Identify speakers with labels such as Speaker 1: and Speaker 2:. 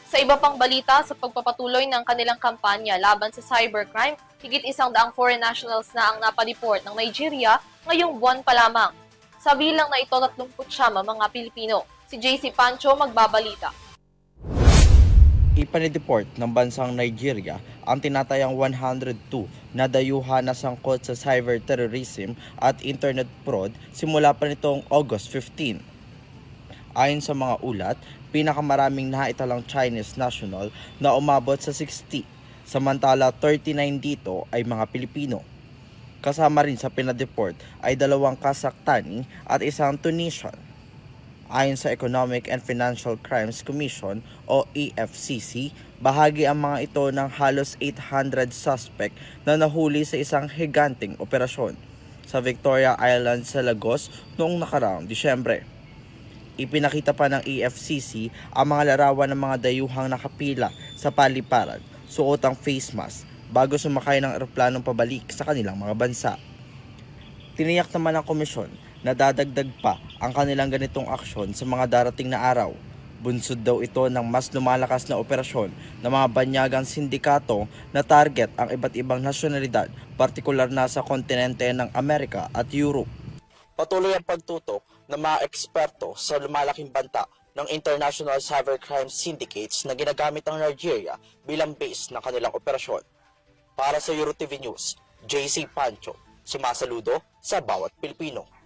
Speaker 1: Sa iba pang balita, sa pagpapatuloy ng kanilang kampanya laban sa cybercrime, higit 100 foreign nationals na ang napadeport ng Nigeria ngayong buwan pa lamang. Sa bilang na ito, 39 mga Pilipino. Si JC Pancho magbabalita.
Speaker 2: Ipanideport ng bansang Nigeria ang tinatayang 102 na dayuhan na sangkot sa cyber terrorism at internet fraud simula pa nitong August 15. Ayon sa mga ulat, pinakamaraming naitalang Chinese national na umabot sa 60, samantala 39 dito ay mga Pilipino. Kasama rin sa pinadeport ay 2 Kazakhstani at 1 Tunisian. Ayon sa Economic and Financial Crimes Commission o EFCC, bahagi ang mga ito ng halos 800 suspect na nahuli sa isang higanting operasyon sa Victoria Island sa Lagos noong nakaraang Disyembre. Ipinakita pa ng EFCC ang mga larawan ng mga dayuhang nakapila sa paliparan, suot ang face mask bago sumakay ng eroplanong pabalik sa kanilang mga bansa. Tiniyak naman ng komisyon na dadagdag pa ang kanilang ganitong aksyon sa mga darating na araw. Bunsod daw ito ng mas lumalakas na operasyon ng mga banyagang sindikato na target ang iba't ibang nasyonalidad, partikular na sa kontinente ng Amerika at Europe. Patuloy ang pagtutok ng mga eksperto sa lumalaking banta ng international cybercrime syndicates na ginagamit ng Nigeria bilang base ng kanilang operasyon. Para sa EuroTV News, JC Pancho, sumasaludo sa bawat Pilipino.